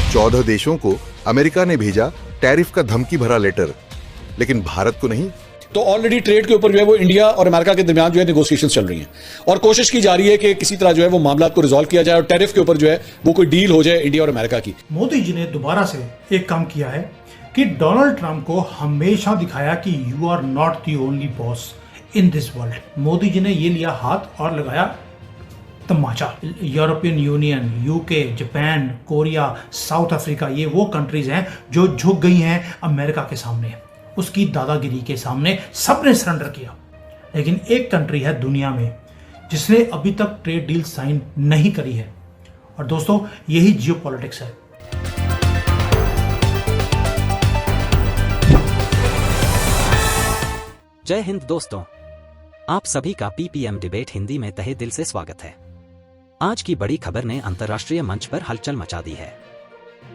14 देशों को अमेरिका ने भेजा टैरिफ का धमकी भरा लेटर, लेकिन भारत को नहीं। तो ऑलरेडी ट्रेड के ऊपर जो है वो इंडिया और अमेरिका के दरमियान जो है नेगोशिएशंस चल रही हैं और कोशिश की जा रही है कि किसी तरह जो है वो मामला को रिजॉल्व किया जाए और टैरिफ के ऊपर जो है वो कोई डील हो जाए इंडिया और अमेरिका की। मोदी जी ने दोबारा से एक काम किया है कि डोनाल्ड ट्रंप को हमेशा दिखाया कि you are not the only boss in this world. Modi ji ने ये लिया हाथ और लगाया तमाचा। European Union, UK, Japan, Korea, South Africa, ये वो कंट्रीज हैं जो झुक गई हैं अमेरिका के सामने, उसकी दादागिरी के सामने सबने सरेंडर किया। लेकिन एक कंट्री है दुनिया में जिसने अभी तक ट्रेड डील साइन नहीं करी है, और दोस्तों यही जियोपॉलिटिक्स है। जय हिंद दोस्तों, आप सभी का पीपीएम डिबेट हिंदी में तहे दिल से स्वागत है। आज की बड़ी खबर ने अंतर्राष्ट्रीय मंच पर हलचल मचा दी है।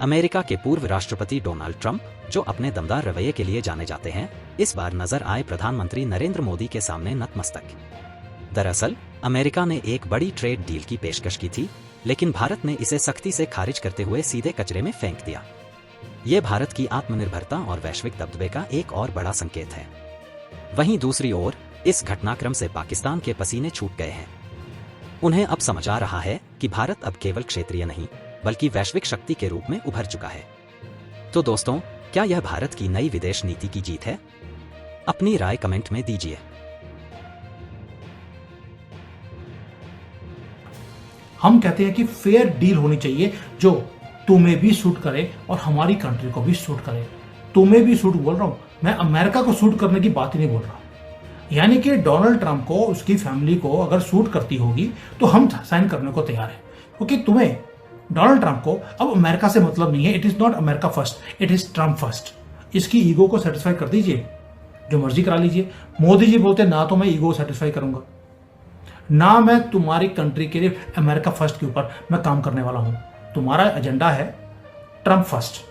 अमेरिका के पूर्व राष्ट्रपति डोनाल्ड ट्रंप, जो अपने दमदार रवैये के लिए जाने जाते हैं, इस बार नजर आए प्रधानमंत्री नरेंद्र मोदी के सामने नतमस्तक। दरअसल अमेरिका ने एक बड़ी ट्रेड डील की पेशकश की थी, लेकिन भारत ने इसे सख्ती से खारिज करते हुए सीधे कचरे में फेंक दिया। ये भारत की आत्मनिर्भरता और वैश्विक दबदबे का एक और बड़ा संकेत है। वहीं दूसरी ओर इस घटनाक्रम से पाकिस्तान के पसीने छूट गए हैं। उन्हें अब समझ आ रहा है कि भारत अब केवल क्षेत्रीय नहीं बल्कि वैश्विक शक्ति के रूप में उभर चुका है। तो दोस्तों, क्या यह भारत की नई विदेश नीति की जीत है? अपनी राय कमेंट में दीजिए। हम कहते हैं कि फेयर डील होनी चाहिए जो तुम्हें भी सूट करे और हमारी कंट्री को भी सूट करे। तुम्हें भी सूट बोल रहा हूं, मैं अमेरिका को सूट करने की बात ही नहीं बोल रहा। यानी कि डोनाल्ड ट्रंप को, उसकी फैमिली को अगर सूट करती होगी तो हम साइन करने को तैयार हैं, क्योंकि तुम्हें डोनाल्ड ट्रंप को अब अमेरिका से मतलब नहीं है। It is not America first, it is Trump first. इसकी ईगो को सेटिस्फाई कर दीजिए, जो मर्जी करा लीजिए। मोदी जी बोलते ना तो मैं ईगो सेटिस्फाई करूंगा, ना मैं तुम्हारी कंट्री के लिए अमेरिका फर्स्ट के ऊपर मैं काम करने वाला हूं। तुम्हारा एजेंडा है ट्रंप फर्स्ट।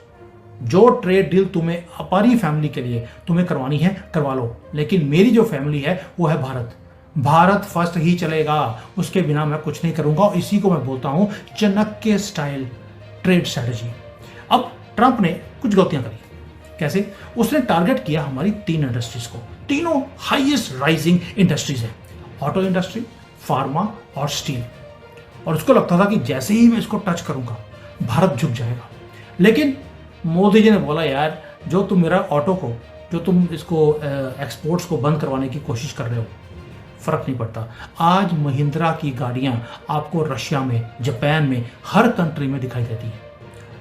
जो ट्रेड डील तुम्हें अपनी फैमिली के लिए तुम्हें करवानी है करवा लो, लेकिन मेरी जो फैमिली है वो है भारत। भारत फर्स्ट ही चलेगा, उसके बिना मैं कुछ नहीं करूंगा। और इसी को मैं बोलता हूं चाणक्य स्टाइल ट्रेड स्ट्रेटजी। अब ट्रंप ने कुछ गलतियां करी। कैसे? उसने टारगेट किया हमारी 3 इंडस्ट्रीज को। तीनों हाईएस्ट राइजिंग इंडस्ट्रीज है, ऑटो इंडस्ट्री, फार्मा और स्टील। और उसको लगता था कि जैसे ही मैं इसको टच करूंगा भारत झुक जाएगा। लेकिन मोदी जी ने बोला, यार जो तुम मेरा ऑटो को, जो तुम इसको एक्सपोर्ट्स को बंद करवाने की कोशिश कर रहे हो, फर्क नहीं पड़ता। आज महिंद्रा की गाड़ियां आपको रशिया में, जापान में, हर कंट्री में दिखाई देती है।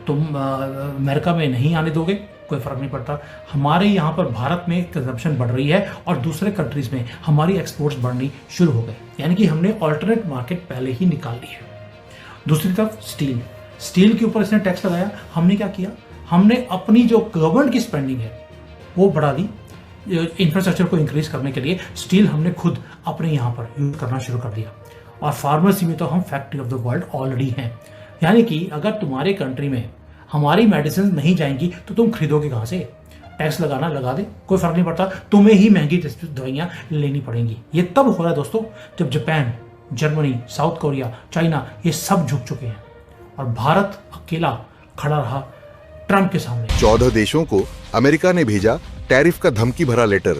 तुम अमेरिका में नहीं आने दोगे, कोई फर्क नहीं पड़ता। हमारे यहाँ पर भारत में कंजम्पशन बढ़ रही है और दूसरे कंट्रीज में हमारी एक्सपोर्ट्स बढ़नी शुरू हो गए। यानी कि हमने ऑल्टरनेट मार्केट पहले ही निकाल ली है। दूसरी तरफ स्टील के ऊपर इसने टैक्स लगाया। हमने क्या किया? हमने अपनी जो गवर्नमेंट की स्पेंडिंग है वो बढ़ा दी। इंफ्रास्ट्रक्चर को इंक्रीज करने के लिए स्टील हमने खुद अपने यहाँ पर यूज करना शुरू कर दिया। और फार्मेसी में तो हम factory of the world already हैं। यानी कि अगर तुम्हारे कंट्री में हमारी मेडिसिन नहीं जाएंगी तो तुम खरीदोगे कहाँ से? टैक्स लगाना लगा दे, कोई फर्क नहीं पड़ता। तुम्हें ही महंगी दवाइयाँ लेनी पड़ेंगी। ये तब हो रहा है दोस्तों जब Japan, Germany, south Korea, China, ये सब झुक चुके हैं और भारत अकेला खड़ा रहा ट्रंप के सामने। 14 देशों को अमेरिका ने भेजा टैरिफ का धमकी भरा लेटर,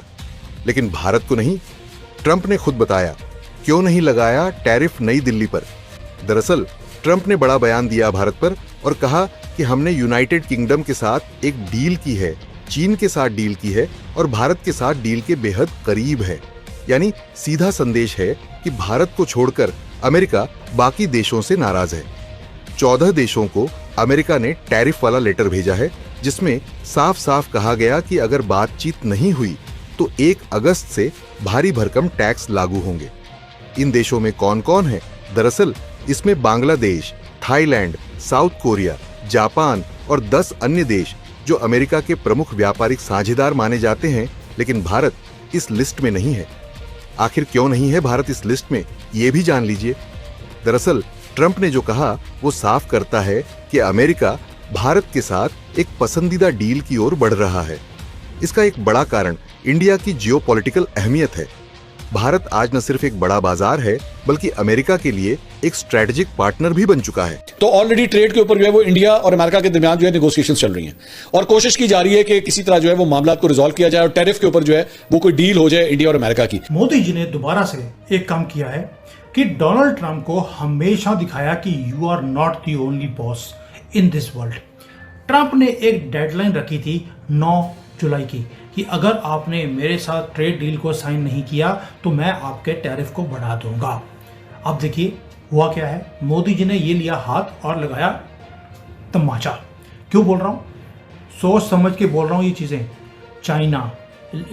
लेकिन भारत को नहीं। ट्रंप ने खुद बताया क्यों नहीं लगाया टैरिफ नई दिल्ली पर। दरअसल ट्रंप ने बड़ा बयान दिया भारत पर और कहा कि हमने यूनाइटेड किंगडम के साथ एक डील की है, चीन के साथ डील की है और भारत के साथ डील के बेहद करीब है। यानी सीधा संदेश है कि भारत को छोड़कर अमेरिका बाकी देशों से नाराज है। 14 देशों को अमेरिका ने टैरिफ वाला लेटर भेजा है, जिसमें साफ साफ कहा गया कि अगर बातचीत नहीं हुई तो 1 अगस्त से भारी भरकम टैक्स लागू होंगे। इन देशों में कौन कौन है? दरअसल इसमें Bangladesh, Thailand, south Korea, Japan और 10 अन्य देश जो अमेरिका के प्रमुख व्यापारिक साझेदार माने जाते हैं, लेकिन भारत इस लिस्ट में नहीं है। आखिर क्यों नहीं है भारत इस लिस्ट में, ये भी जान लीजिए। दरअसल ट्रंप ने जो कहा वो साफ करता है कि अमेरिका भारत के साथ एक पसंदीदा डील की ओर बढ़ रहा है। इसका एक बड़ा कारण इंडिया की जियोपॉलिटिकल अहमियत है। भारत आज न सिर्फ एक बड़ा बाजार है बल्कि अमेरिका के लिए एक स्ट्रेटेजिक पार्टनर भी बन चुका है। तो ऑलरेडी ट्रेड के ऊपर जो है वो इंडिया और अमेरिका के दरमियान जो है नेगोशिएशन चल रही हैं और कोशिश की जा रही है कि किसी तरह जो है वो मामला को रिजॉल्व किया जाए और टैरिफ के ऊपर जो है वो कोई डील हो जाए इंडिया और अमेरिका की। मोदी जी ने दोबारा से एक काम किया है कि डोनाल्ड ट्रंप को हमेशा दिखाया कि you are not the only boss in this world. Trump ने एक डेडलाइन रखी थी 9 जुलाई की कि अगर आपने मेरे साथ ट्रेड डील को साइन नहीं किया तो मैं आपके टैरिफ को बढ़ा दूंगा। अब देखिए हुआ क्या है, मोदी जी ने ये लिया हाथ और लगाया तमाचा। क्यों बोल रहा हूं, सोच समझ के बोल रहा हूं ये चीजें। China,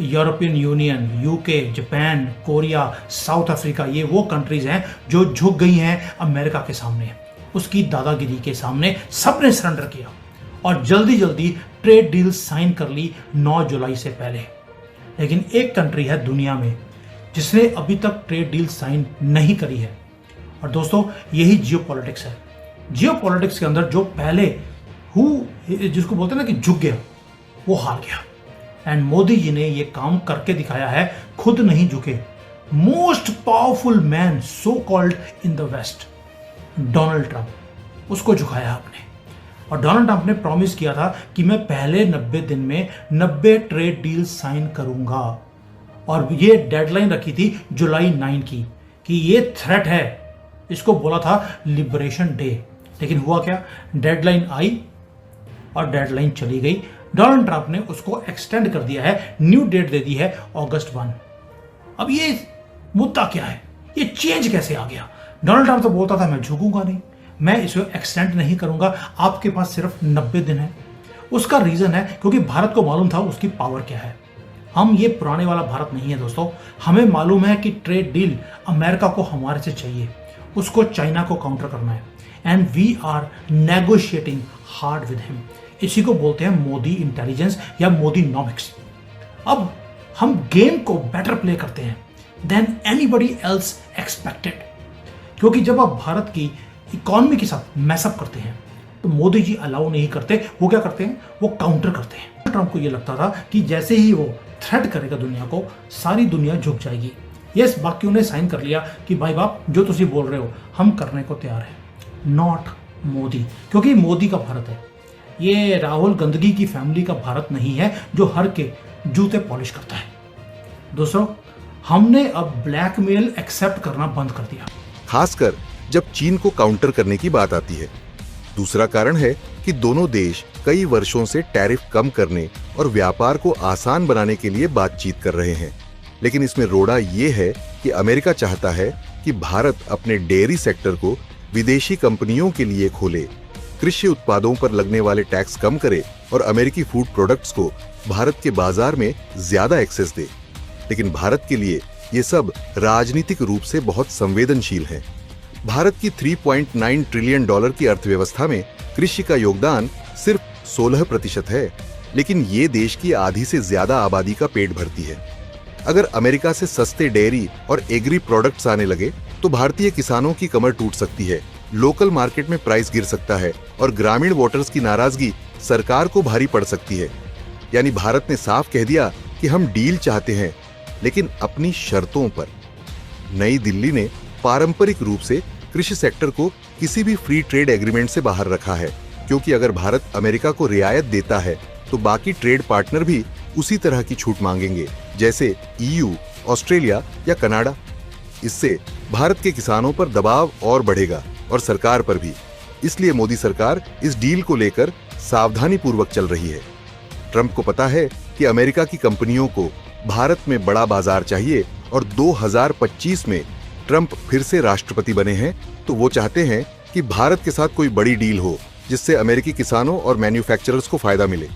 European Union, UK, Japan, Korea, South Africa, ये वो कंट्रीज हैं जो झुक गई हैं अमेरिका के सामने, उसकी दादागिरी के सामने। सबने सरेंडर किया और जल्दी जल्दी ट्रेड डील साइन कर ली 9 जुलाई से पहले। लेकिन एक कंट्री है दुनिया में जिसने अभी तक ट्रेड डील साइन नहीं करी है, और दोस्तों यही जियोपॉलिटिक्स है। जियोपॉलिटिक्स के अंदर जो पहले जिसको बोलते हैं ना कि झुक गया, वो हार गया। एंड मोदी जी ने ये काम करके दिखाया है, खुद नहीं झुके। Most powerful man so called in the west, Donald Trump, उसको झुकाया आपने। और डोनाल्ड ट्रंप ने प्रॉमिस किया था कि मैं पहले 90 दिन में 90 ट्रेड डील साइन करूंगा, और ये डेडलाइन रखी थी जुलाई 9 की कि ये थ्रेट है। इसको बोला था लिबरेशन डे। लेकिन हुआ क्या, डेडलाइन आई और डेडलाइन चली गई। डोनाल्ड ट्रंप ने उसको एक्सटेंड कर दिया है, न्यू डेट दे दी है अगस्त 1। अब ये मुद्दा क्या है, ये चेंज कैसे आ गया? डोनाल्ड ट्रंप तो बोलता था मैं झुकूंगा नहीं, मैं इसे एक्सटेंड नहीं करूंगा, आपके पास सिर्फ 90 दिन है। उसका रीजन है क्योंकि भारत को मालूम था उसकी पावर क्या है। हम ये पुराने वाला भारत नहीं है दोस्तों, हमें मालूम है कि ट्रेड डील अमेरिका को हमारे से चाहिए, उसको चाइना को काउंटर करना है, and we are negotiating hard with him. इसी को बोलते हैं मोदी इंटेलिजेंस या मोदी नॉमिक्स। अब हम गेम को बेटर प्ले करते हैं देन एनीबडी एल्स एक्सपेक्टेड, क्योंकि जब आप भारत की इकोनॉमी के साथ मैसअप करते हैं तो मोदी जी अलाउ नहीं करते। वो क्या करते हैं, वो काउंटर करते हैं। ट्रंप को ये लगता था कि जैसे ही वो थ्रेट करेगा दुनिया को, सारी दुनिया झुक जाएगी। यस, बाकियों ने साइन कर लिया कि भाई बाप जो तुम बोल रहे हो हम करने को तैयार हैं। नॉट मोदी, क्योंकि मोदी का भारत है, ये राहुल गंदगी की फैमिली का भारत नहीं है जो हर के जूते पॉलिश करता है। दोस्तों, हमने अब ब्लैकमेल एक्सेप्ट करना बंद कर दिया, खासकर जब चीन को काउंटर करने की बात आती है। दूसरा कारण है कि दोनों देश कई वर्षों से टैरिफ कम करने और व्यापार को आसान बनाने के लिए बातचीत कर रहे हैं। लेकिन इसमें रोड़ा ये है कि अमेरिका चाहता है कि भारत अपने डेयरी सेक्टर को विदेशी कंपनियों के लिए खोले, कृषि उत्पादों पर लगने वाले टैक्स कम करे और अमेरिकी फूड प्रोडक्ट्स को भारत के बाजार में ज्यादा एक्सेस दे। लेकिन भारत के लिए ये सब राजनीतिक रूप से बहुत संवेदनशील है। भारत की 3.9 ट्रिलियन डॉलर की अर्थव्यवस्था में कृषि का योगदान सिर्फ 16% है, लेकिन ये देश की आधी से ज्यादा आबादी का पेट भरती है। अगर अमेरिका से सस्ते डेयरी और एग्री प्रोडक्ट्स आने लगे तो भारतीय किसानों की कमर टूट सकती है, लोकल मार्केट में प्राइस गिर सकता है और ग्रामीण वोटर्स की नाराजगी सरकार को भारी पड़ सकती है। यानी भारत ने साफ कह दिया कि हम डील चाहते हैं, लेकिन अपनी शर्तों पर। नई दिल्ली ने पारंपरिक रूप से कृषि सेक्टर को किसी भी फ्री ट्रेड एग्रीमेंट से बाहर रखा है, क्योंकि अगर भारत अमेरिका को रियायत देता है तो बाकी ट्रेड पार्टनर भी उसी तरह की छूट मांगेंगे, जैसे EU, ऑस्ट्रेलिया या कनाडा। इससे भारत के किसानों पर दबाव और बढ़ेगा और सरकार पर भी। इसलिए मोदी सरकार इस डील को लेकर सावधानी पूर्वक चल रही है। ट्रंप को पता है कि अमेरिका की कंपनियों को भारत में बड़ा बाजार चाहिए और 2025 में ट्रंप फिर से राष्ट्रपति बने हैं तो वो चाहते हैं कि भारत के साथ कोई बड़ी डील हो जिससे अमेरिकी किसानों और मैन्युफैक्चरर्स को फायदा मिले।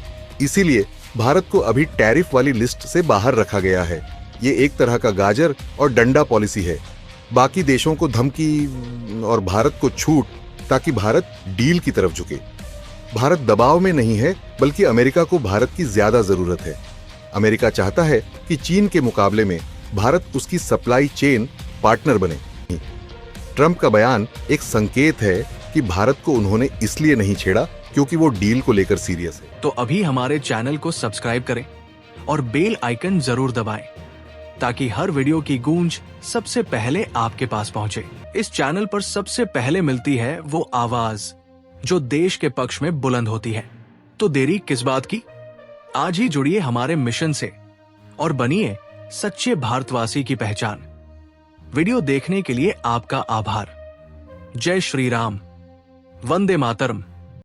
इसीलिए भारत को अभी टैरिफ वाली लिस्ट से बाहर रखा गया है। ये एक तरह का गाजर और डंडा पॉलिसी है, बाकी देशों को धमकी और भारत को छूट, ताकि भारत डील की तरफ झुके। भारत दबाव में नहीं है, बल्कि अमेरिका को भारत की ज्यादा जरूरत है। अमेरिका चाहता है कि चीन के मुकाबले में भारत उसकी सप्लाई चेन पार्टनर बने। ट्रंप का बयान एक संकेत है कि भारत को उन्होंने इसलिए नहीं छेड़ा क्योंकि वो डील को लेकर सीरियस है। तो अभी हमारे चैनल को सब्सक्राइब करें और बेल आइकन जरूर दबाएं ताकि हर वीडियो की गूंज सबसे पहले आपके पास पहुंचे। इस चैनल पर सबसे पहले मिलती है वो आवाज जो देश के पक्ष में बुलंद होती है। तो देरी किस बात की, आज ही जुड़िए हमारे मिशन से और बनिए सच्चे भारतवासी की पहचान। वीडियो देखने के लिए आपका आभार। जय श्री राम, वंदे मातरम।